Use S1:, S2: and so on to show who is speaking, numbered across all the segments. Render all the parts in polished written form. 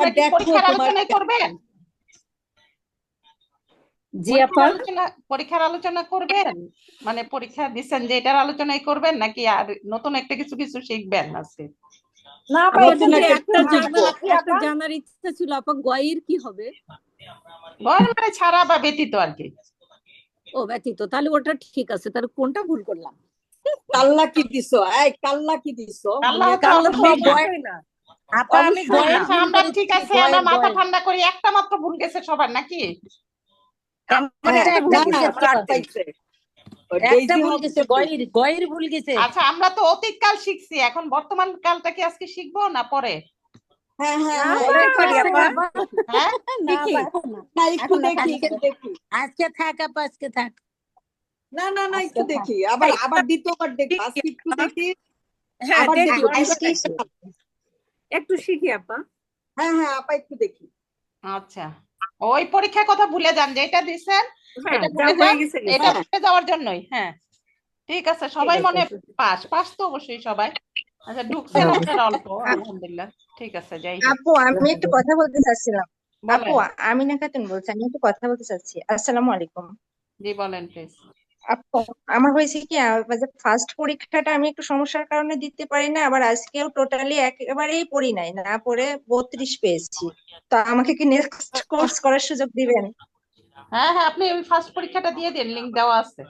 S1: আপনারা কি
S2: দেখো
S1: পরীক্ষার
S2: তোমার
S1: আলোচনায় করবেন?
S3: জি আপা,
S1: পরীক্ষার আলোচনা করবেন, মানে পরীক্ষা দিচ্ছেন যে এটার আলোচনাই করবেন নাকি আর নতুন একটা কিছু কিছু শিখবেন আজকে?
S4: না আপা,
S2: নতুন
S4: এটা
S2: একটা
S4: জানবো কি
S3: একটা
S4: আপা?
S3: জানার ইচ্ছা ছিল আপা, গয়ের কি হবে?
S1: গড় মানে ছাড়া বা ব্যতীত আর কি।
S3: ও ব্যতীত, তাহলে ওটা ঠিক আছে, তাহলে কোনটা ভুল করলাম?
S2: কাল্লা কি দিছো? এই কাল্লা কি দিছো?
S1: কাল্লা হচ্ছে
S3: কাল্লা তো
S1: অবশ্যই না।
S3: অবশ্যই না আপা, আমি
S2: অবশ্যই
S3: গয়ের
S2: না।
S1: আচ্ছা
S3: ভুল
S1: আমরা ঠিক
S3: করেছি,
S1: আছে, আমরা
S3: গয়ের
S1: মাথা
S3: গয়ের
S1: ঠান্ডা করি, একটা মাত্র ভুল গেছে সবার নাকি?
S3: আমার
S2: হ্যাঁ,
S3: একটা ভুল
S2: না
S3: গেছে
S2: চার
S3: আপা,
S2: পাইছে।
S3: একটা
S2: ডেইজি
S3: ভুল
S2: হচ্ছে
S3: গেছে, গয়ের ভুল গেছে।
S1: আচ্ছা আমরা তো অতীত কাল শিখছি, এখন বর্তমান কালটা কি আজকে শিখবো না পরে?
S2: হ্যাঁ হ্যাঁ
S4: না
S2: হ্যাঁ,
S4: আপা,
S3: পরে
S2: একটু
S3: পারি
S4: এখন
S3: আপা।
S4: না।
S1: হ্যাঁ
S4: না
S3: ঠিকই।
S4: আপা, এখন না।
S2: না একটু
S4: এখন না,
S2: দেখি,
S4: আজকে
S2: একটু দেখি।
S3: আজকে থাক আপা, আজকে থাক।
S2: না না না,
S4: আজকে
S2: একটু
S4: থাক।
S2: দেখি, আবার
S3: এই,
S2: আবার দ্বিতীয়বার দেখি,
S3: ঠিকই
S2: আজকে একটু
S3: আপা।
S2: দেখি,
S3: হ্যাঁ
S2: আবার
S3: দেখি,
S2: দেখি,
S3: অনেকবার
S2: অনেকবার
S3: দেখি,
S2: দেখি।
S3: একটু শিখি আপা।
S2: হ্যাঁ হ্যাঁ আপা, একটু দেখি।
S1: আচ্ছা, ওই পরীক্ষার কথা ভুলে যান, যেটা দিচ্ছেন
S3: হ্যাঁ
S1: এটা
S3: যা
S1: ভুলে
S3: হয়ে
S1: যান,
S3: গেছে
S1: এটা
S3: গেছে।
S2: হ্যাঁ
S1: ভুলে যাওয়ার জন্যই। হ্যাঁ ঠিক আছে,
S3: ঠিক
S1: সবাই মনে
S3: আছে।
S1: পাস পাস তো অবশ্যই সবাই। আচ্ছা ঢুকছেন
S3: হ্যাঁ।
S1: আপনারা অল্প, আলহামদুলিল্লাহ। ঠিক আছে, যাই হোক,
S5: আপু, আমি একটু কথা বলতে চাচ্ছিলাম। আপু,
S1: বলেন।
S5: আমিনা খাতুন বলছি, আমি একটু কথা বলতে চাচ্ছি। আসসালামু আলাইকুম।
S1: জি বলেন প্লিজ।
S5: আপু, আমার হয়েছে কি, ফার্স্ট পরীক্ষাটা আমি একটু সমস্যার কারণে দিতে পারি না, আবার আজকেও টোটালি একেবারেই পড়ি নাই, না পড়ে 32 পেয়েছি। তো আমাকে কি নেক্সট কোর্স করার সুযোগ দিবেন?
S1: হ্যাঁ হ্যাঁ, আপনি ওই ফার্স্ট পরীক্ষাটা দিয়ে দিন, লিংক দেওয়া আছে।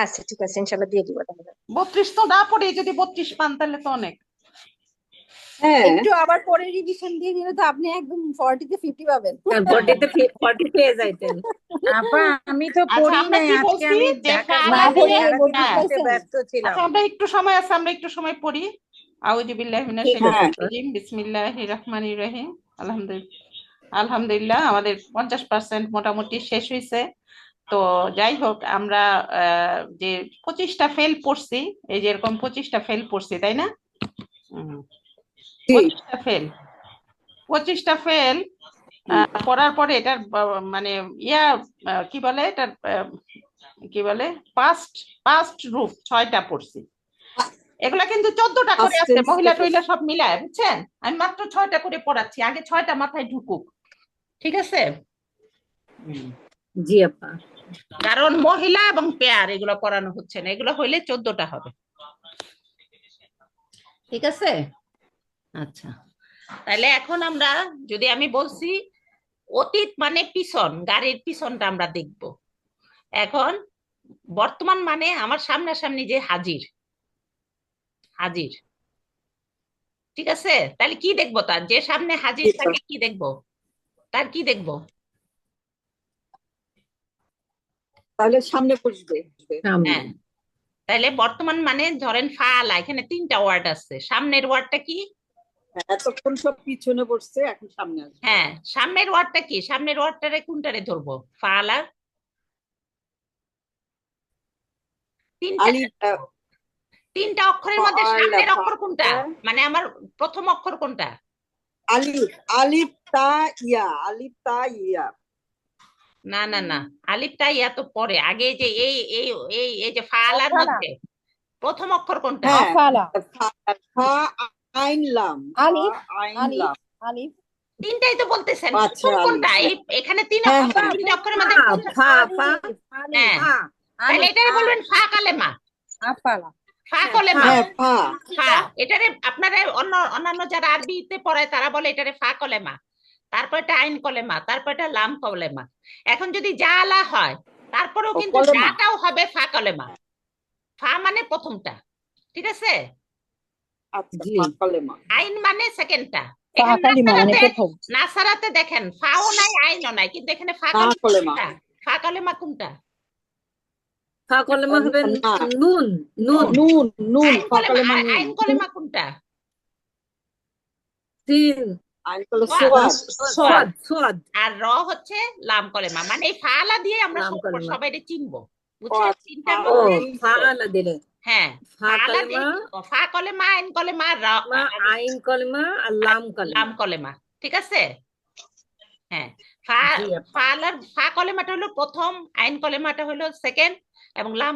S5: আচ্ছা ঠিক আছে, ইনশাল্লাহ দিয়ে দিব তাহলে।
S1: 32 তো না পড়ে যদি 32 পান তাহলে তো অনেক।
S2: হ্যাঁ
S4: একটু আবার পরে রিভিশন দিয়ে দিলে তো আপনি একদম 40 তে 50 পাবেন।
S3: বডিতে 40 পেয়ে যাইতেন।
S6: আপা, আমি তো
S1: আচ্ছা
S6: পড়ি
S1: আমরা
S6: নাই,
S1: কি
S6: আজকে
S1: বলছি
S6: আমি
S1: যে
S6: ঢাকার
S1: ফালা
S4: না
S6: বাইরে
S4: পড়ে
S1: দিয়ে,
S6: সারাদিন
S4: 32
S1: হ্যাঁ
S6: পড়তে
S4: পাইছেন।
S6: ব্যস্ত ছিলাম।
S1: আচ্ছা আমরা একটু সময় আছে, আমরা একটু সময় পড়ি। আউযু বিল্লাহি মিনাশ
S3: ঠিক আছে
S2: হ্যাঁ
S1: শাইতানির রাজিম, বিসমিল্লাহির রহমানির রহিম। আলহামদুলিল্লাহ, আলহামদুলিল্লাহ আমাদের 50% মোটামুটি শেষ হয়েছে। তো যাই হোক, আমরা যে 25টা ফেল পড়ছি, এই যে এরকম 25টা ফেল পড়ছি তাই না? হুম,
S2: জি
S1: 25টা ফেল, 25টা ফেল পড়ার পরে এটার মানে ইয়া কি বলে এটার কি বলে পাস্ট পাস্ট রূপ 6টা পড়ছি। এগুলা কিন্তু 14টা করে আছে,
S2: আসতেন্স
S1: মহিলা টহিলা সব মিলায়, বুঝছেন? আমি মাত্র 6টা করে পড়াচ্ছি, আগে 6টা মাথায় ঢুকুক, ঠিক আছে?
S3: জি আপা।
S1: কারণ মহিলা এবং পেয়ার এগুলো পড়ানো হচ্ছে না, এগুলো হইলে 14টা হবে, ঠিক আছে? আচ্ছা, তাহলে এখন আমরা, যদি আমি বলছি অতীত মানে পিছন, গাড়ির পিছনটা আমরা দেখব। এখন বর্তমান মানে আমার সামনাসামনি যে হাজির, হাজির, ঠিক আছে? তাহলে কি দেখবো, তার যে সামনে হাজির থাকে কি দেখবো, তার কি দেখবো?
S2: তাহলে সামনে বসবে।
S3: সামনে।
S1: হ্যাঁ, তাহলে বর্তমান মানে ধরেন ফালা, এখানে 3টা ওয়ার্ড আছে, সামনের ওয়ার্ডটা কি?
S2: এতক্ষণ সব পিছনে বসছে, এখন সামনে আসবে।
S1: হ্যাঁ, সামনের ওয়ার্ডটা কি? সামনের ওয়ার্ডটারে কোনটারে ধরবো? ফালা, তিনটা,
S2: আলিফ
S1: 3টা অক্ষরের মধ্যে সামনের অক্ষর কোনটা, মানে আমার প্রথম অক্ষর কোনটা?
S2: আলিফ আলিফ তা ইয়া, আলিফ তা ইয়া।
S1: না না না, আলিফটা ইয়া তো পরে, আগে যে এই এই এই এই যে ফালার
S4: ফালা।
S1: মধ্যে প্রথম অক্ষর কোনটা?
S2: হ্যাঁ
S4: আফালা।
S2: ফা আইন লাম,
S4: আলিফ,
S2: আইন
S4: আলিফ,
S2: লাম।
S4: আলিফ।
S1: তিনটাই তো বলতেছেন,
S2: আচ্ছা,
S1: প্রথম কোনটা?
S2: আলিফ।
S1: এখানে 3
S2: হ্যাঁ,
S1: অক্ষর,
S2: হ্যাঁ।
S1: 3 অক্ষরের মধ্যে প্রথম-
S3: ফা ফা
S4: আলিফ, আলিফ,
S1: হ্যাঁ,
S3: ফা
S1: তাহলে এটারে বলবেন ফা কালেমা,
S4: আফালা।
S1: ফা কলেমা,
S2: হ্যাঁ ফা
S1: ফা। এটারে আপনারা অন্যান্য যারা আরবিতে পড়ায় তারা বলে এটারে ফা কলেমা, তারপর এটা আইন কলেমা, তারপর এটা লাম কলেমা। এখন যদি জালা হয় তারপরেও
S2: ও,
S1: কিন্তু
S2: কলেমা।
S1: জাটাও হবে ফা কলেমা। ফা মানে প্রথমটা, ঠিক আছে?
S2: আচ্ছা,
S3: জি।
S2: ফা কলেমা।
S1: আইন মানে সেকেন্ডটা।
S4: ফা
S1: এখানে
S4: কালিমা মানে প্রথম।
S1: নাসারাতে দেখেন ফাও নাই আইনও নাই, কিন্তু এখানে ফা
S2: না
S1: কলেমা
S2: কলেমা।
S1: কোনটা? ফা কলেমা কোনটা?
S3: ফা কলেমা হবে
S2: না,
S3: নুন, নুন।
S2: নুন নুন,
S1: আইন
S2: ফা
S1: কলেমা,
S2: কলেমা নুন।
S1: আইন কলেমা কোনটা?
S3: সিন,
S2: আইন কলে
S1: সোয়াদ।
S2: সোয়াদ।
S3: সোয়াদ, সোয়াদ।
S1: আর র হচ্ছে লাম কলেমা, মানে এই ফালা দিয়ে আমরা
S3: লাম কলেমা।
S1: সবাই চিনবো,
S2: ও
S1: বুঝছেন?
S2: আচ্ছা,
S1: তিনটার
S3: ও
S1: মধ্যে
S3: ফা আলা দিলে
S1: হ্যাঁ,
S3: ফা
S1: ফালা
S3: কলেমা,
S1: দিয়ে ফা কলেমা, আইন কলেমা,
S3: মা আইন কলেমা আর লাম কলেমা।
S1: লাম কলেমা, ঠিক আছে? হ্যাঁ, ফা
S3: জি আপা।
S1: ফালার ফা কলেমাটা হলো প্রথম, আইন কলেমাটা হলো সেকেন্ড, এবং লাম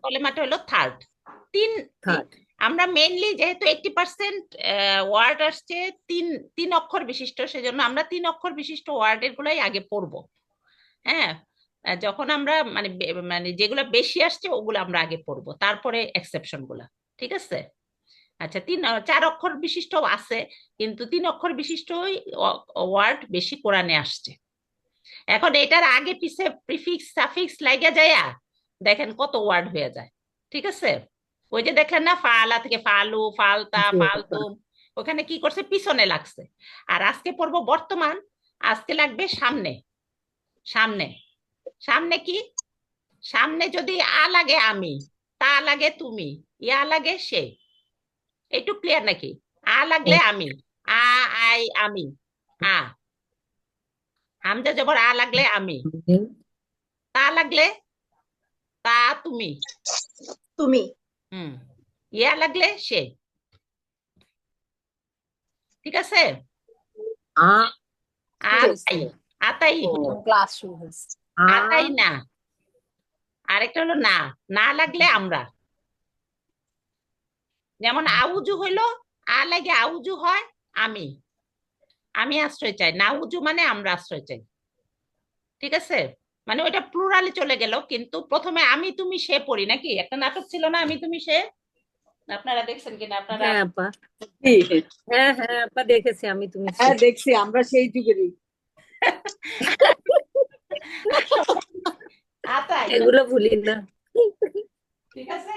S1: কলেমাটা হলো থার্ড। তিন
S3: থার্ড।
S1: আমরা মেইনলি যেহেতু 80% ওয়ার্ড আসছে তিন তিন অক্ষর বিশিষ্ট, সেজন্য আমরা 3 অক্ষর বিশিষ্ট ওয়ার্ডের গুলাই আগে পড়বো। হ্যাঁ, যখন আমরা মানে যেগুলো বেশি আসছে ওগুলো আমরা আগে পড়বো, তারপরে এক্সেপশন গুলা। ঠিক আছে? আচ্ছা, 4 অক্ষর বিশিষ্ট আছে, কিন্তু 3 অক্ষর বিশিষ্ট ওয়ার্ড বেশি কোরআনে আসছে। এখন এটার আগে পিছে প্রিফিক্স সাফিক্স লাগা যায়, দেখেন কত ওয়ার্ড হয়ে যায়। ঠিক আছে? ওই যে দেখলেন না, ফালা থেকে ফালু, ফালতা,
S3: জি আপা।
S1: ফালতুম, ওখানে কি করছে, পিছনে লাগছে। আর আজকে পড়বো বর্তমান, আজকে লাগবে সামনে। সামনে সামনে কি, সামনে যদি আ লাগে আমি, তা লাগে তুমি, ইয়া লাগে সে। একটু ক্লিয়ার নাকি? আ লাগলে আমি, আ, আই, আমি, আ। হামজা জবর আ লাগলে আমি, তা লাগলে তা তুমি,
S5: তুমি।
S1: হুম, ইয়া লাগলে সে। ঠিক আছে?
S3: আ
S1: আতাই, আতাই,
S4: ক্লাস শুরু হয়েছে।
S1: আতাই না। আরেকটা হলো না, না লাগলে আমরা। যেমন আউজু হইলো, আ লাগে আউজু হয় আমি, আমি আশ্রয় চাই। না উজু মানে আমরা আশ্রয় চাই। ঠিক আছে? মানে ওইটা প্লুরালে চলে গেল, কিন্তু প্রথমে আমি তুমি সে পড়ি নাকি, একটা নাটক ছিল না আমি তুমি সে, আপনারা দেখছেন কিনা আপনারা?
S3: হ্যাঁ আপা,
S2: জি,
S3: হ্যাঁ হ্যাঁ আপা দেখেছি আমি তুমি
S2: হ্যাঁ দেখছি, আমরা সেই যুগেরই।
S1: আতাই,
S3: এগুলো ভুলি না।
S1: ঠিক আছে?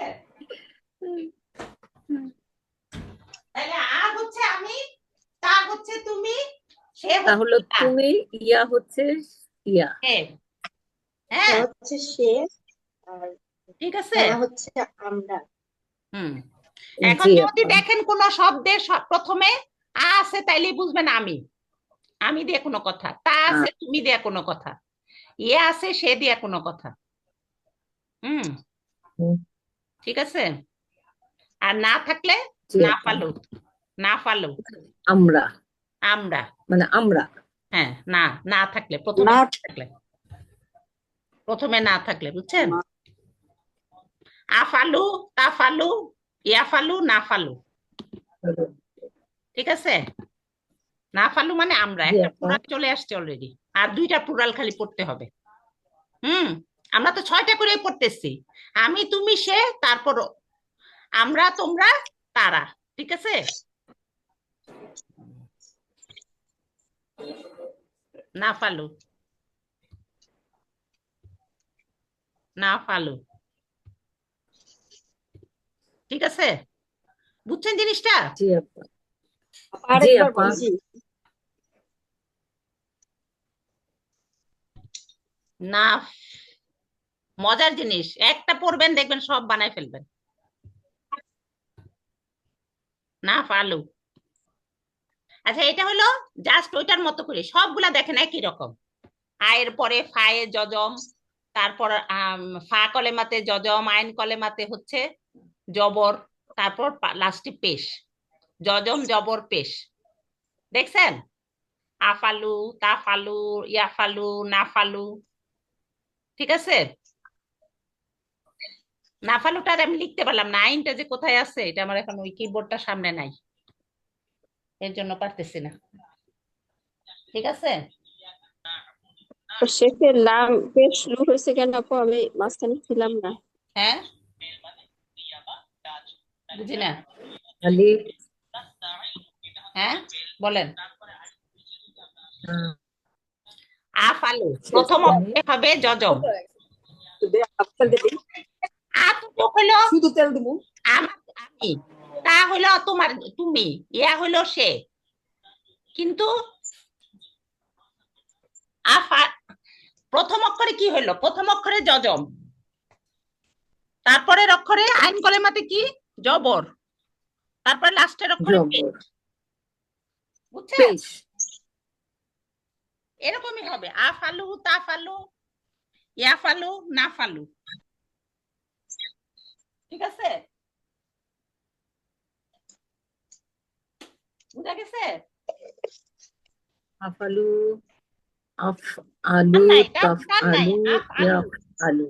S1: তাহলে আ হচ্ছে আমি, তা হচ্ছে তুমি, সে
S3: তাহলে
S1: হচ্ছে তা।
S3: তুমি, ইয়া হচ্ছে ইয়া।
S1: সে। হ্যাঁ,
S5: হচ্ছে সে, আর
S1: ঠিক আছে।
S5: হচ্ছে আমরা।
S1: হুম, এখন
S3: জি
S1: যদি
S3: আপা।
S1: দেখেন কোন শব্দের প্রথমে আ আছে, তাইলে বুঝবেন আমি, আমি দিয়ে কোনো কথা, তা আছে তুমি দিয়ে কোনো কথা, ইয়ে আছে সে দিয়ে কোনো কথা। হুম, ঠিক আছে? আর না থাকলে
S3: জি
S1: না
S3: আপা।
S1: ফালু, না ফালু,
S3: আমরা
S1: আমরা।
S3: মানে আমরা।
S1: হ্যাঁ, না, না থাকলে, প্রথমে
S2: না,
S1: না থাকলে, প্রথমে না থাকলে, বুঝছেন? আফালু, তা ফালু, ইয়া ফালু, না ফালু। ঠিক আছে? না ফালু মানে আমরা,
S3: জি
S1: একটা
S3: আপা।
S1: প্লুরাল চলে আসছে অলরেডি, আর 2টা প্লুরাল খালি পড়তে হবে। হুম, আমরা তো 6টা করে পড়তেছি, আমি তুমি সে, তারপর আমরা তোমরা তারা। ঠিক আছে? না ফালু, না ফালু। ঠিক আছে? বুঝছেন জিনিসটা?
S3: জি আপা। জি
S2: আরেকবার
S3: আপা।
S2: বলছি।
S1: না, মজার জিনিস, একটা পড়বেন দেখবেন সব বানায় ফেলবেন। না ফালু। আচ্ছা, এটা হলো জাস্ট ওইটার মতো করে, সবগুলা দেখেন একই রকম। আয়ের পরে ফায়ে জজম, তারপর ফা কলেমাতে জজম, আইন কলেমাতে হচ্ছে জবর, তারপর লাস্টে পেশ, জজম জবর পেশ। দেখছেন? আফালু, তাফালু, ইয়াফালু, নাফালু। ঠিক আছে? নাফালুটা আর আমি লিখতে পারলাম না, আইনটা যে কোথায় আছে এটা আমার এখন ওই কিবোর্ডটা সামনে নাই, এর জন্য পারতেছি না। ঠিক আছে?
S7: শেষের লাম বেশ শুরু হয়েছে কেন আপু? আমি মাঝখানে ছিলাম না।
S1: হ্যাঁ, বুঝি না।
S3: আলিফ।
S1: হ্যাঁ, বলেন।
S3: আহ,
S1: আফালু প্রথম অক্ষরে হবে জজম। আতু হলো
S2: শুধু তেল দিব।
S1: আমি, তা হলো তোমার তুমি, ইয়া হলো সে। কিন্তু আফা প্রথম অক্ষরে কি হলো, প্রথম অক্ষরে জজম, তারপরের অক্ষরে আইন কলেমাতে কি জবর, তারপরে লাস্টের অক্ষরে পেশ।
S3: জবর
S1: বুঝছেন?
S3: পেশ।
S1: এরকমই হবে, আফালু, তাফালু, ইয়াফালু, নাফালু। ঠিক আছে? বুঝা গেছে?
S3: আফালু, আফ আলু,
S1: নাই,
S3: তাফ
S1: ডান নাই,
S3: আলু,
S1: আফ আলু,
S3: ইয়াফ আলু,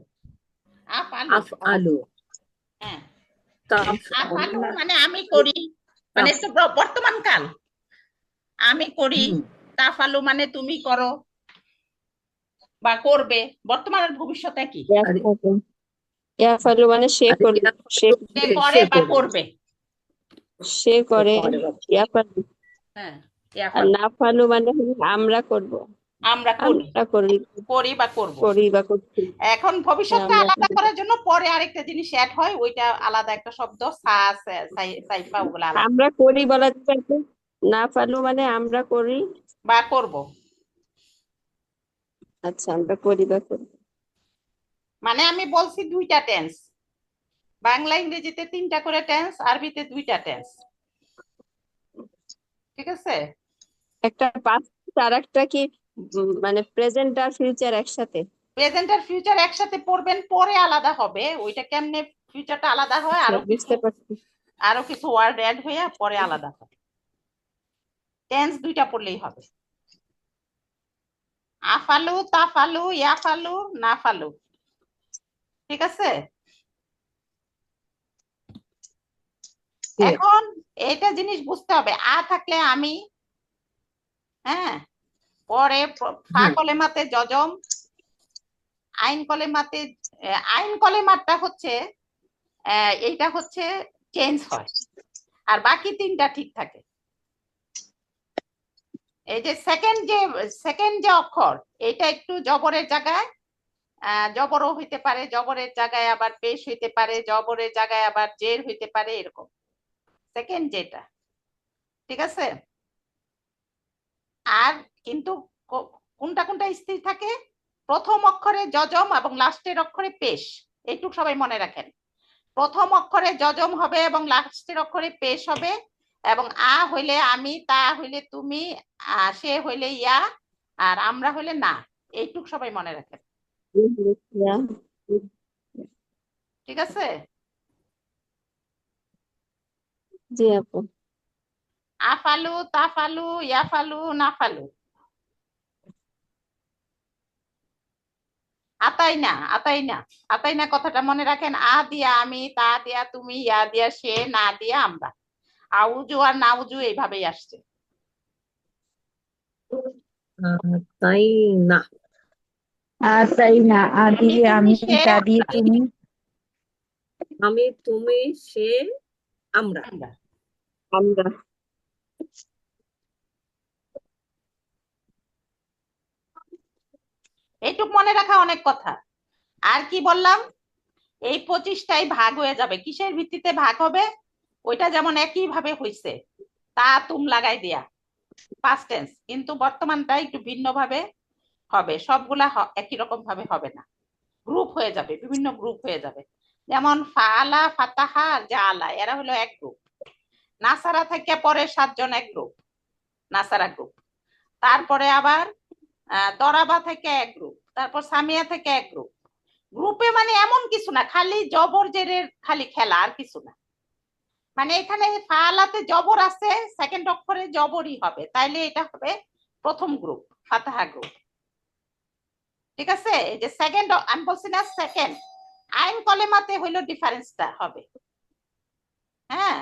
S1: আফ আলু।
S3: আফ আলু,
S1: হ্যাঁ, আফালু মানে আমি করি, মানে একটু বর্তমান কাল। আমি করি, তাফালু মানে তুমি করো বা করবে। বর্তমান আর ভবিষ্যৎ কি?
S7: ইয়াফালু মানে সে করবে, সে
S1: সে করে বা করবে।
S7: সে করে ইয়াফালু।
S1: হ্যাঁ,
S7: আর
S1: ইয়াফালু
S7: নাফালু মানে হলো আমরা করব,
S1: আমরা করি,
S7: আমরা করি,
S1: করি বা করব।
S7: করি বা করছি।
S1: এখন ভবিষ্যৎটা
S7: আমরা
S1: আলাদা করার জন্য পরে আরেকটা জিনিস অ্যাড হয়, ওইটা আলাদা একটা শব্দ, সাইফা, ওগুলো আলাদা।
S7: আমরা করি বলা যাবে, নাফালু মানে আমরা করি।
S1: বা করব,
S7: আচ্ছা, আমরা করি বা করব।
S1: মানে আমি বলছি দুইটা টেন্স, বাংলা ইংরেজিতে 3টা করে টেন্স, আরবিতে 2টা টেন্স। ঠিক আছে?
S7: একটা পাস্ট আর একটা কি মানে প্রেজেন্ট আর ফিউচার একসাথে?
S1: প্রেজেন্ট আর ফিউচার একসাথে পড়বেন, পরে আলাদা হবে। ওইটা কেমনে ফিউচারটা আলাদা হয়,
S7: বুঝতে পারছি।
S1: আরো কিছু ওয়ার্ড অ্যাড হয়ে পরে আলাদা হয়। টেন্স 2টা পড়লেই হবে। আফালু, তাফালু, ইয়াফালু, নাফালু। ঠিক আছে? এখন এটা জিনিস বুঝতে হবে, আ থাকলে আমি, হ্যাঁ, পরে ফা কলেমাতে যজম, আইন কলেমাতে, আইন কলেমাটা হচ্ছে এইটা হচ্ছে চেঞ্জ হয়, আর বাকি 3টা ঠিক থাকে। এই যে সেকেন্ড যে অক্ষর, এটা একটু জবরের জায়গায় জবরও হইতে পারে, জবরের জায়গায় আবার পেশ হইতে পারে, জবরের জায়গায় আবার জের হইতে পারে, এরকম সেকেন্ড যেটা। ঠিক আছে? আর কিন্তু কোনটা কোনটা স্থির থাকে, প্রথম অক্ষরে যজম এবং লাস্টের অক্ষরে পেশ। এইটুকু সবাই মনে রাখেন, প্রথম অক্ষরে যজম হবে এবং লাস্টের অক্ষরে পেশ হবে, এবং আ হইলে আমি, তা হইলে তুমি, সে হইলে ইয়া, আর আমরা হইলে না। এইটুক সবাই মনে রাখেন। ঠিক আছে?
S7: জি আপু।
S1: আফালু, তাফালু, ইয়াফালু, নাফালু। আতাইনা, আতাইনা, আতাইনা কথাটা মনে রাখেন, আ দিয়া আমি, তা দিয়া তুমি, ইয়া দিয়া সে, না দিয়া আমরা। আউজু আর নাউজু এইভাবেই আসছে।
S3: তাই না,
S6: আর তাই না, আ
S1: আমি,
S6: দিয়ে
S1: তুমি,
S6: আমি,
S1: সে,
S6: তা দিয়ে তুমি,
S3: আমি, তুমি, সে, আমরা।
S1: আমরা।
S7: আমরা।
S1: এইটুক মনে রাখা অনেক কথা। আর কি বললাম, এই 25টাই ভাগ হয়ে যাবে। কিসের ভিত্তিতে ভাগ হবে? ওইটা যেমন একই ভাবে হইছে, তা তুম লাগাই দিয়া পাস্ট টেন্স, কিন্তু বর্তমানটা একটু ভিন্ন ভাবে হবে। সবগুলা একই রকম ভাবে হবে না, গ্রুপ হয়ে যাবে, বিভিন্ন গ্রুপ হয়ে যাবে। যেমন ফালা, ফাতাহা আর জালা, এরা হলো এক গ্রুপ। নাসারা থেকে পরে 7 জন এক গ্রুপ, নাসারা গ্রুপ। তারপরে আবার দরাবা থেকে এক গ্রুপ, তারপর সামিয়া থেকে এক গ্রুপ। গ্রুপে মানে এমন কিছু না, খালি জবর জেরের খালি খেলা, আর কিছু না। মানে এখানে ফালাতে জবর আছে, সেকেন্ড অক্ষরে জবরই হবে, তাইলে এটা হবে প্রথম গ্রুপ, ফাতাহা গ্রুপ। ঠিক আছে? এই যে সেকেন্ড, আমি বলছি না সেকেন্ড, আইন কলেমাতে হইলো ডিফারেন্সটা হবে। হ্যাঁ,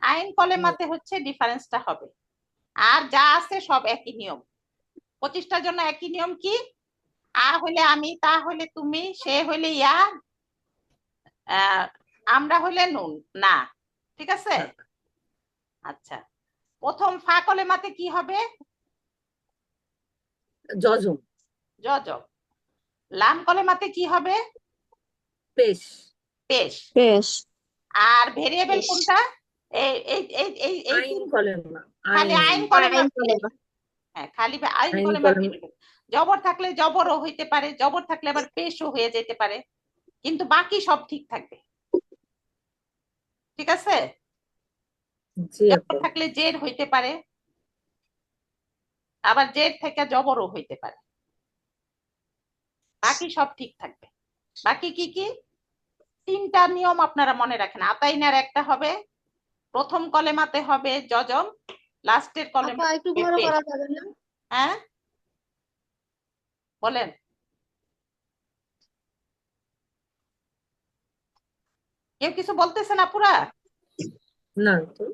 S1: আইন কলেমাতে হচ্ছে ডিফারেন্সটা হবে, আর যা আছে সব একই নিয়ম। 25টার জন্য একই নিয়ম। কি? আ হইলে আমি, তা হইলে তুমি, সে হইলে ইয়া, আমরা হইলে নুন, না। ঠিক আছে? আচ্ছা, প্রথম ফা কলেমাতে কি হবে?
S3: যজম,
S1: যজম। লাম কলেমাতে কি হবে?
S3: পেশ,
S1: পেশ।
S7: বেশ।
S1: আর ভেরিয়েবল কোনটা? এই এই এই এই এই
S3: আইন কলেমা,
S1: খালি
S3: আইন,
S1: আইন কলেমা।
S7: আইন কলেমা।
S1: হ্যাঁ, খালি আইন
S3: আইন
S1: কলেমা
S3: কলেমা।
S1: ভেরিয়েবল। জবর থাকলে জবরও হইতে পারে, জবর থাকলে আবার পেশও হয়ে যেতে পারে, কিন্তু বাকি সব ঠিক থাকবে। ঠিক আছে?
S3: জি
S1: জবর
S3: আপু।
S1: থাকলে জের হইতে পারে, আবার জের থেকে জবরও হইতে পারে, বাকি সব ঠিক থাকবে। বাকি কি কি? 3টা নিয়ম আপনারা মনে রাখেন। আতাইনার একটা হবে, প্রথম কলেমাতে হবে যজম, লাস্টের কলেমাতে
S4: একটু
S1: হবে
S4: বড়
S1: পেশ।
S4: করা যাবে না?
S1: হ্যাঁ, বলেন। কেউ কিছু বলতেছে না পুরা?
S3: না তো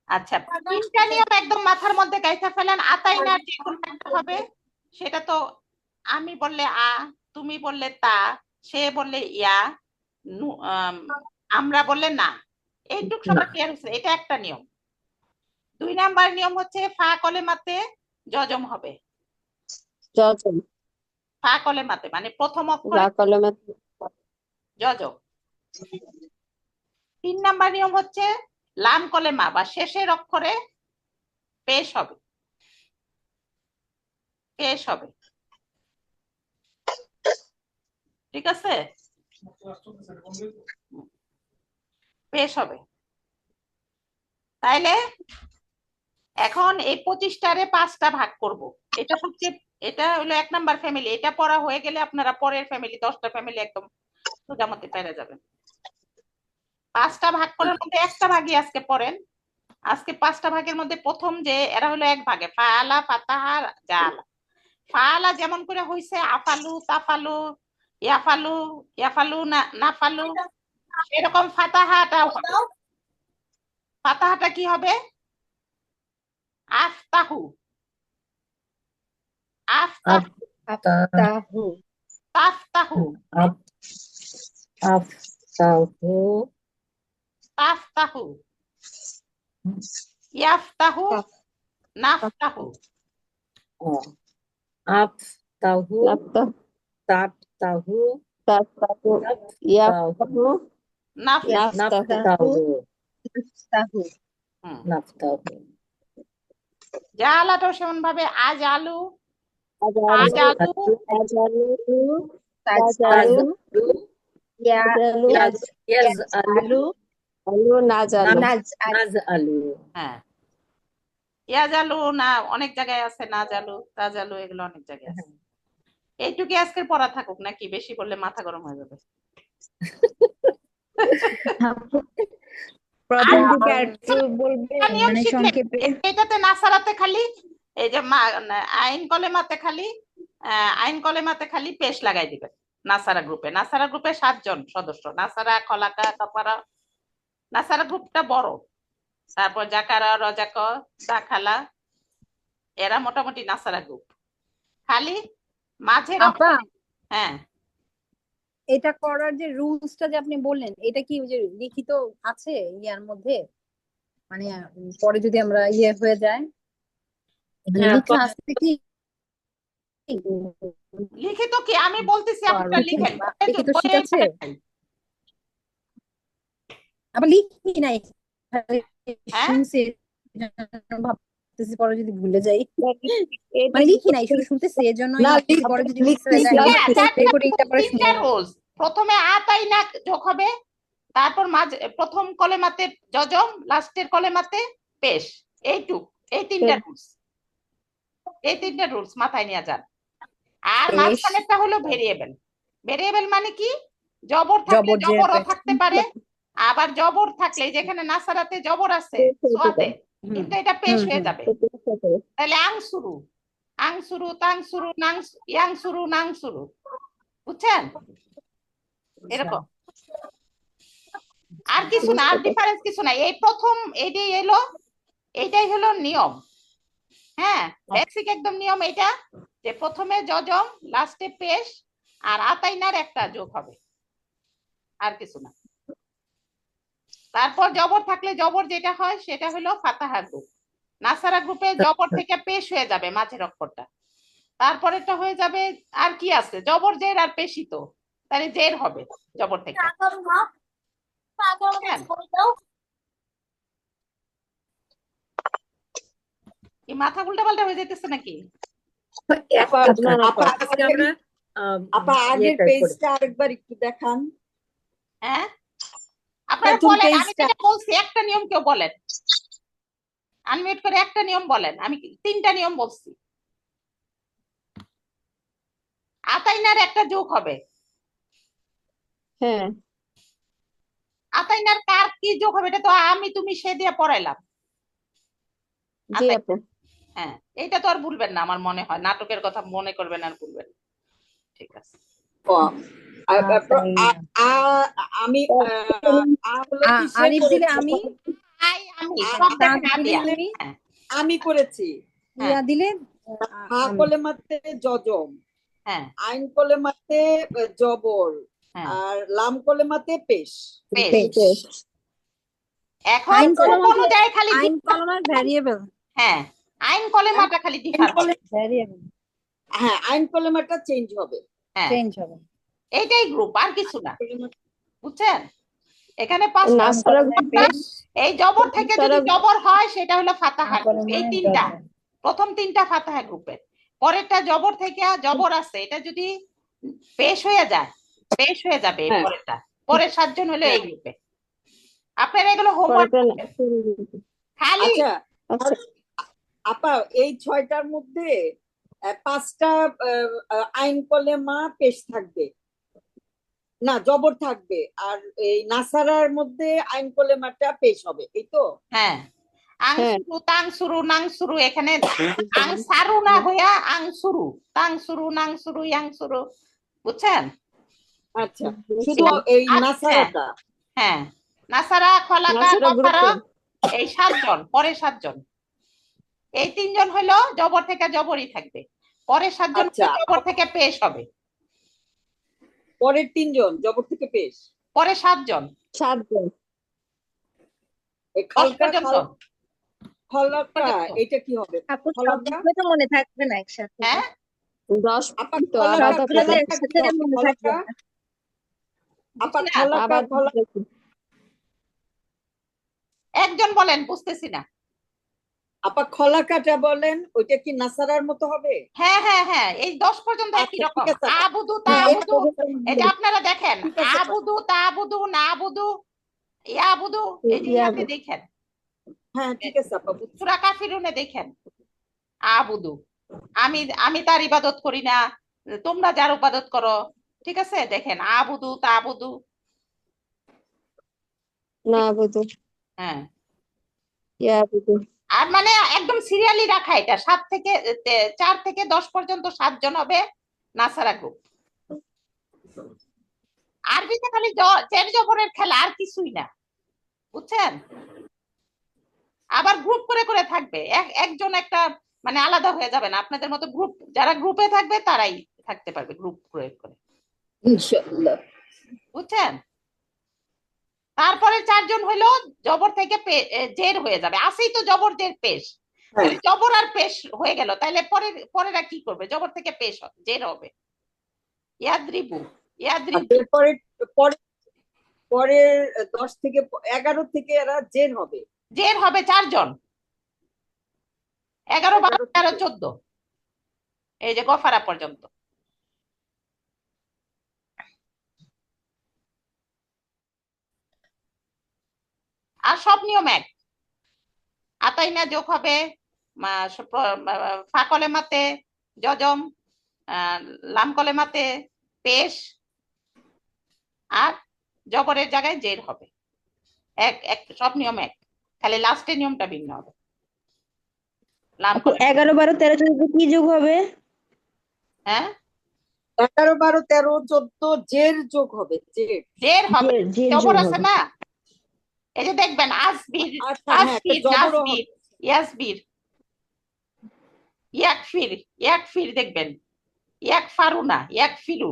S1: আচ্ছা, তিনটা নিয়ম একদম মাথার মধ্যে গাইথা ফেলেন। আতাইনার যে কোনো একটা হবে, সেটা তো আমি বললে আ, তুমি বললে তা, সে বললে ইয়া, আমরা বললে না। এইটুক সবার ক্লিয়ার হচ্ছে, এটা একটা নিয়ম। 2 নাম্বার নিয়ম হচ্ছে ফা কলেমাতে জজম হবে।
S7: যজম।
S1: ফা কলেমাতে মানে প্রথম
S7: বা
S1: অক্ষরে
S7: কলমে
S1: জজম। 3 নাম্বার নিয়ম হচ্ছে লাম কলেমা বা শেষের অক্ষরে পেশ হবে, পেশ হবে। ঠিক আছে, পেশ হবে। তাইলে এখন এই 25টারে 5টা ভাগ করব। এটা সবচেয়ে, এটা হলো 1 নাম্বার ফ্যামিলি। এটা পড়া হয়ে গেলে আপনারা পরের ফ্যামিলি 10টা ফ্যামিলি একদম সোজামতে পেরে যাবেন। 5টা ভাগ করার মধ্যে একটা ভাগই আজকে পড়েন। আজকে 5টা ভাগের মধ্যে প্রথম যে এরা হলো এক ভাগে, ফাআলা, ফাতাহা, জাআলা। ফাআলা যেমন করে হইছে আফালু, তাফালু, ইয়াফালু, ইয়াফালু না নাফালু, এরকম ফাতাহাটাও হবে। ফাতাহাটা কি হবে? আফতাহু, আফতাহু,
S5: আফতাহু,
S1: তাফতাহু,
S3: আফতাহু,
S1: তাফতাহু, ইয়াফতাহু, নাফতাহু।
S3: আফতাহু,
S7: নাফতাহু,
S3: তাফতাহু,
S7: তাফতাহু, ইয়াফতাহু,
S1: নাফতাহু।
S7: নাফতাহু,
S5: তাহু,
S1: হুম।
S3: নাফতাহু,
S1: জালাটাও সেমন ভাবে আজ আলু, আজ
S7: আজালু,
S1: আলু,
S7: আজালু,
S5: তাজআলু,
S7: তাজালু,
S5: ইয়া
S7: আজালু,
S3: ইয়াজআলু,
S7: আলু, নাজালু।
S5: নাজআলু,
S3: নাজআলু।
S1: হ্যাঁ, ইয়াজালু না, অনেক জায়গায় আছে নাজালু, তাজালু, এগুলো অনেক জায়গায় আছে। এইটুকু আজকের পড়া থাকুক, নাকি বেশি বললে মাথা গরম হয়ে যাবে?
S4: প্রথম দিকে আর একটু বলবে
S1: একটা নিয়ম
S4: মানে
S1: শিখলেন,
S4: সংক্ষেপে।
S1: এটাতে নাসারাতে খালি এই যে আইন কলেমাতে খালি আইন কলেমাতে খালি পেশ লাগাই দিবেন। নাসারা গ্রুপে, নাসারা গ্রুপে 7 জন সদস্য, নাসারা, খলাকা, কাপারা। নাসারা গ্রুপটা বড়। তারপর জাকারা, রজাক, দাখালা, এরা মোটামুটি নাসারা গ্রুপ। খালি মাঝের
S4: আপা,
S1: হ্যাঁ,
S4: এটা করার যে রুলসটা যে আপনি বললেন, এটা কি ওই যে লিখিত আছে ইয়ার মধ্যে? মানে পরে যদি আমরা ইয়ে হয়ে যায়, মানে
S3: হ্যাঁ,
S4: লিখা আছে কি?
S1: লিখিত কি আমি বলতেছি, আপনারা লিখেন।
S4: লিখিত শীট
S1: বইয়ে
S4: আছে?
S1: নাই।
S4: আবার লিখি নাই,
S1: হ্যাঁ,
S4: শুনছি, ভাবতেছি পরে যদি ভুলে যাই।
S7: এটা
S4: মানে লিখি নাই, শুধু শুনতেছি, এই জন্যই
S2: না,
S4: ভাবতেছি পরে যদি মিস হয়ে যায় রেকর্ডিংটা পরে শুনে
S1: তিনটা রুলস। প্রথমে আতাই না যোগ হবে, তারপর মাঝে প্রথম কলেমাতে জজম, লাস্টের কলেমাতে পেশ। এইটুক, এই 3টা রুলস, এই 3টা রুলস মাথায় নিয়ে যান। আর
S4: পেশ।
S1: মাঝখানেরটা হলো ভেরিয়েবল। ভেরিয়েবল মানে কি? জবর থাকলে
S4: জবর যে
S1: জবরও থাকতে পারে, আবার জবর থাকলে যেখানে নাসারাতে জবর আছে সোয়াতে, কিন্তু এটা পেশ হয়ে যাবে। তাহলে আংসুরু, আংসুরু, তাংসুরু, ইয়াংসুরু, নাংসুরু। বুঝছেন? এরকম। আর কিছু না, আর ডিফারেন্স কিছু নাই। এই প্রথম এইটাই এলো, এইটাই হলো নিয়ম। হ্যাঁ, বেসিক একদম নিয়ম এটা, যে প্রথমে জজম, লাস্টে পেশ, আর আতাইনার একটা যোগ হবে, আর কিছু না। তারপর জবর থাকলে জবর যেটা হয় সেটা হলো ফাতাহা গ্রুপ। নাসারা গ্রুপে জবর থেকে পেশ হয়ে যাবে মাঝের অক্ষরটা, তারপরেটা হয়ে যাবে। আর কি আছে? জবর জের আর পেশি, তো তাহলে জের হবে জবর থেকে। বুঝছেন? কি মাথা উল্টা পাল্টা হয়ে যেতেছে নাকি?
S2: আপা, আপা,
S3: আজকে আমরা
S2: আপা আগের পেজটা আরেকবার একটু দেখান।
S1: হ্যাঁ, আপনারা
S2: প্রথম
S1: বলেন, আমি
S2: পেজটা।
S1: যেটা বলছি একটা নিয়ম কেউ বলেন, আনমিউট করে একটা নিয়ম বলেন। আমি 3টা নিয়ম বলছি। আতাইনার একটা যোগ হবে।
S7: হ্যাঁ,
S1: আতাইনার কার কি যোগ হবে এটা তো আমি তুমি সে দিয়ে পড়াইলাম।
S7: জি
S1: আতাই,
S7: আপু।
S1: হ্যাঁ, এটা তো আর ভুলবেন না, আমার মনে হয় নাটকের কথা মনে করবেন আর ভুলবেন। ঠিক আছে।
S2: আমি হলো কিসে
S4: আলিফ দিলে
S2: করেছি?
S4: আমি,
S1: আমি
S2: আ-
S1: সব
S4: তা
S1: দেখেন
S4: দিলে
S1: আদিয়া।
S4: আমি,
S1: হ্যাঁ,
S2: আমি করেছি।
S1: হ্যাঁ,
S4: ইয়া দিলে
S2: হা
S4: আমি।
S2: কলেমাতে জজম,
S1: হ্যাঁ,
S2: আইন কলেমাতে জবর,
S1: হ্যাঁ,
S2: আর লাম কলেমাতে পেশ।
S1: বেশ।
S7: বেশ।
S1: এখন
S4: আইন
S1: গ্রুপ
S4: কলমা,
S1: অনুযায়ী খালি
S4: আইন কলমার ভ্যারিয়েবল,
S1: হ্যাঁ, আইন কলেমাটা খালি ডিফার হবে।
S4: ভ্যারিয়েবল
S2: হ্যাঁ, আইন কলেমাটা চেঞ্জ হবে।
S1: হ্যাঁ,
S4: চেঞ্জ হবে।
S1: এইটাই গ্রুপ, আর কিছু না,
S2: কলেমা-
S1: বুঝছেন? এখানে পাঁচটা
S7: নাসারা
S4: কলমের পেশ,
S1: এই জবর থেকে যদি
S7: নাসারা
S1: জবর হয় সেটা হলো ফাতাহা গ্রুপ। এই
S4: কলমের
S1: তিনটা,
S4: জজম।
S1: প্রথম তিনটা ফাতাহা গ্রুপের, পরেরটা জবর থেকে জবর আছে, এটা যদি পেশ হয়ে যায়, পেশ হয়ে যাবে এই
S2: হ্যাঁ,
S1: পরেরটা। পরের 7 জন হলো এই
S2: হ্যাঁ।
S1: গ্রুপে। আপনারা এগুলো হোমওয়ার্ক
S7: পরেরটা
S1: করবেন খালি।
S2: আচ্ছা
S7: আচ্ছা
S2: আপা, এই 6টার মধ্যে 5টা আইন কলেমা পেশ থাকবে, না জবর থাকবে, আর এই নাসারার মধ্যে আইন কলেমাটা পেশ হবে, এই তো?
S1: হ্যাঁ,
S7: হ্যাঁ।
S1: আংসুরু তাংসুরু নাংসুরু, এখানে আংসারু না হইয়া আংসুরু, তাংসুরু নাংসুরু ইয়াংসুরু, বুঝছেন?
S2: আচ্ছা, শুধু এই
S1: আচ্ছা।
S2: নাসারাটা।
S1: হ্যাঁ, নাসারা, খলাকা,
S7: নাসারা
S1: কফারা,
S7: গ্রুপে
S1: এই 7 জন, পরে 7 জন, এই 3 জন হলো জবর থেকে জবরই থাকবে, পরে 7 জন
S2: আচ্ছা,
S1: জবর থেকে পেশ হবে,
S2: পরের 3 জন জবর থেকে পেশ।
S1: পরে 7 জন,
S7: 7 জন।
S2: এই
S1: 10
S2: খালকা
S1: পর্যন্ত।
S2: খলকা, এটা কি হবে?
S5: আপু
S2: খলকা,
S5: সবগুলো তো মনে থাকবে না একসাথে।
S1: হ্যাঁ,
S7: 10
S2: আপা
S7: তো
S2: খলকা,
S7: আলাদা
S5: সবগুলো তো
S7: করে।
S2: খলকা কি
S5: একসাথে
S2: হবে?
S5: মনে থাকবে
S2: খলকা,
S5: না।
S2: আপা
S1: বুঝছি না।
S2: খলকা,
S7: আবার
S2: খলকা,
S1: একজন বলেন, বুঝতেছি না।
S2: আপা খলাকাটা বলেন, ওইটা কি নাসারার মতো হবে?
S1: হ্যাঁ, হ্যাঁ, হ্যাঁ, এই 10 পর্যন্ত একই
S2: আচ্ছা,
S1: রকম।
S2: ঠিক আছে আপা।
S1: আবুদু
S2: হ্যাঁ,
S1: তাবুদু, এই যে
S5: এটা
S1: আপনারা দেখেন,
S2: ঠিক আছে আপা।
S1: আবুদু তাবুদু নাবুদু ইয়াবুদু, এই যে ইয়াতে দেখেন,
S2: হ্যাঁ, ঠিক আছে আপা, বুঝছি।
S1: সূরা কাফিরুনে দেখেন, আবুদু, আমি আমি তার ইবাদত করি না, তোমরা যার ইবাদত করো, ঠিক আছে? দেখেন আবুদু তাবুদু।
S7: না বুঝু
S1: হ্যাঁ,
S7: ইয়া বুঝু।
S1: আর মানে একদম সিরিয়ালি রাখা, এটা 4 থেকে 10 পর্যন্ত 7 জন হবে নাসারা গ্রুপ। আরবিতে খালি জের জবরের খেলা, আর কিছুই না, বুঝছেন? আবার গ্রুপ করে করে থাকবে, একজন একটা মানে আলাদা হয়ে যাবে না, আপনাদের মতো গ্রুপ, যারা গ্রুপে থাকবে তারাই থাকতে পারবে গ্রুপ করে করে,
S2: ইনশাআল্লাহ।
S1: বুঝছেন? তারপরে 4 জন হলো জবর থেকে জের হয়ে যাবে, আসেই তো জবর জের পেশ,
S2: হ্যাঁ,
S1: জবর আর পেশ হয়ে গেল, তাহলে পরেরা কি করবে? জবর থেকে পেশ জের হবে, ইয়াদ্রিবু,
S2: আর
S1: ইয়াদ্রিবু,
S2: এরপরে পরে পরের 10 থেকে 11 থেকে এরা জের হবে।
S1: জের হবে 4 জন, 11, 12, 13, 14, এই যে গফারা পর্যন্ত। আর সব নিয়ম এক, আতাইনা যোগ হবে, ফা কলেমাতে জজম, লাম কলেমাতে পেশ, আর জবরের জায়গায় জের হবে, এক এক, সব নিয়ম এক, খালি লাস্টের নিয়মটা ভিন্ন হবে। লাম কলেমা,
S5: 11, 12, 13, 14 কি যোগ হবে?
S1: হ্যাঁ,
S2: 11, 12, 13, 14 জের যোগ হবে, জের।
S1: জের হবে,
S5: জের
S1: জবর
S5: যোগ
S1: আছে
S5: হবে।
S1: না, এই যে দেখবেন আসবির,
S2: আচ্ছা, হ্যাঁ, একটা
S1: আসবির,
S2: জবরও
S1: নাসবির,
S2: হবে।
S1: ইয়াসবির, ইয়াকফির, ইয়াকফির দেখবেন, ইয়াকফারু না, ইয়াকফিরু,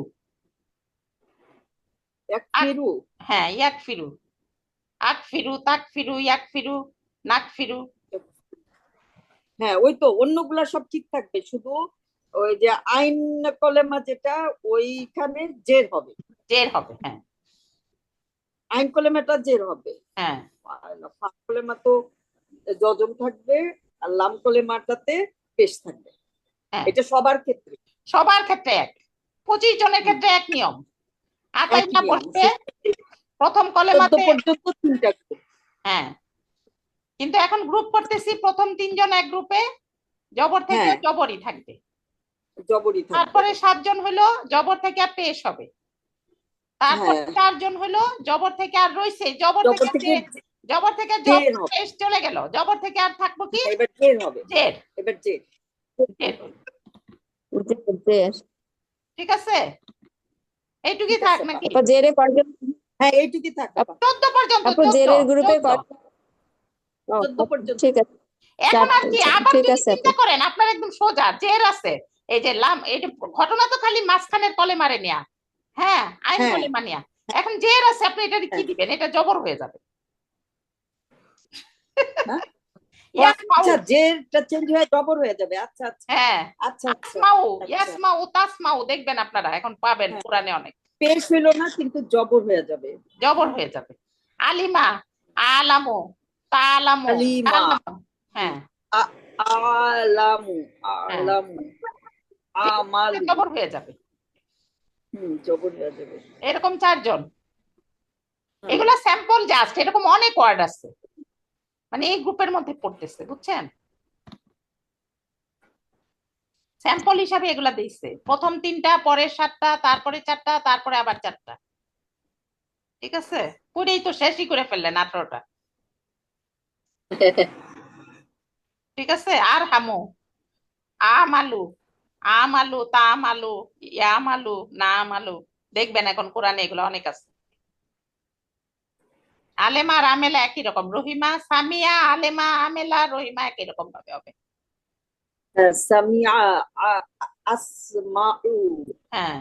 S2: এক ফিরু।
S1: হ্যাঁ, ইয়াকফিরু, আকফিরু, তাকফিরু, ইয়াকফিরু, নাকফিরু।
S2: হ্যাঁ, ওই তো অন্যগুলা সব ঠিক থাকবে, শুধু ওই যে আইন কলেমা যেটা, ওইখানে জের হবে,
S1: জের হবে, হ্যাঁ,
S2: আইন কলেমাটা জের হবে।
S1: হ্যাঁ,
S2: ফা কলেমা তো জজম থাকবে, আর লাম কলেমাটাতে পেশ থাকবে,
S1: হ্যাঁ,
S2: এটা সবার ক্ষেত্রে
S1: সবার ক্ষেত্রে এক, 25 জনের ক্ষেত্রে এক নিয়ম।
S2: একই
S1: আতাইনা
S2: নিয়ম।
S1: বসবে প্রথম
S2: 14
S1: কলেমাতে,
S2: পর্যন্ত 3টা গ্রুপ।
S1: হ্যাঁ, কিন্তু এখন গ্রুপ করতেছি, প্রথম 3 জন এক গ্রুপে, জবর থেকে
S2: হ্যাঁ,
S1: জবরই থাকবে,
S2: জবরই থাকবে।
S1: তারপরে 7 জন হলো জবর থেকে পেশ হবে, তারপরে
S2: হ্যাঁ,
S1: 4 জন হলো জবর থেকে আর রইছে, জবর
S2: জবর
S1: থেকে
S2: থেকে
S1: জবর থেকে
S2: জের হবে।
S1: পেশ চলে গেল, জবর থেকে আর থাকবো কি?
S2: এবার জের হবে,
S1: জের,
S2: এবার জের।
S1: জের।
S7: জের।
S1: ঠিক আছে? এইটুকুই
S2: ঠিক
S1: থাক
S2: আছে
S1: নাকি?
S7: আপা জেরে কয়জন?
S2: হ্যাঁ এইটুকুই থাক আপা।
S1: 14 পর্যন্ত,
S7: আপু
S1: 14,
S7: জেরের গ্রুপে
S1: 14।
S7: ও,
S2: 14 পর্যন্ত।
S7: ঠিক আছে,
S1: এখন আর কি, আবার
S7: ঠিক
S1: যদি
S7: আছে আপু।
S1: চিন্তা করেন আপনার একদম সোজা জের আছে, এই যে লাম, এই যে ঘটনা তো খালি মাঝখানের কলেমারে নেয়া, হ্যাঁ, আইন
S2: হ্যাঁ
S1: কলেমা নেয়া। এখন জের আছে, আপনি এটা কি
S2: হ্যাঁ
S1: দিবেন? এটা জবর হয়ে যাবে।
S2: হ্যাঁ। ও
S1: ইয়াসমাউ,
S2: আচ্ছা জেরটা চেঞ্জ হয়ে জবর হয়ে যাবে। আচ্ছা আচ্ছা
S1: হ্যাঁ,
S2: আচ্ছা আচ্ছা
S1: আসমাউ,
S2: আচ্ছা।
S1: ইয়াসমাউ, তাসমাউ, দেখবেন আপনারা এখন পাবেন
S2: হ্যাঁ
S1: কোরআনে অনেক
S2: পেশ হইলো না কিন্তু জবর হয়ে যাবে।
S1: জবর হয়ে যাবে। আলিমা, আলামু, তালামু,
S2: আলিমা,
S1: তালামু, হ্যাঁ
S2: আ- আলামু,
S1: হ্যাঁ,
S2: আলামু, আমালু,
S1: জবর হয়ে যাবে।
S2: জবর হয়ে যাবে।
S1: এরকম 4 জন।
S2: হুম।
S1: এগুলো স্যাম্পল জাস্ট, এরকম অনেক ওয়ার্ড আছে, মানে এই গ্রুপের মধ্যে পড়তেছে, বুঝছেন? স্যাম্পল হিসাবে এগুলা দিচ্ছে, প্রথম 3টা, পরের 7টা, তারপরে 4টা, তারপরে আবার 4টা। ঠিক আছে, পুরেই তো শেষই করে ফেললেন 18টা। ঠিক আছে, আর হামু, আমালু, আমালু, তামালু, ইয়ামালু, নামালু, দেখবেন এখন কোরআনে এগুলো অনেক আছে। আলেমা আর আমেলা একই রকম, রহিমা, সামিয়া, আলেমা, আমেলা, রহিমা একই রকম ভাবে হবে।
S2: সামিআ, আসমাউ,
S1: হ্যাঁ,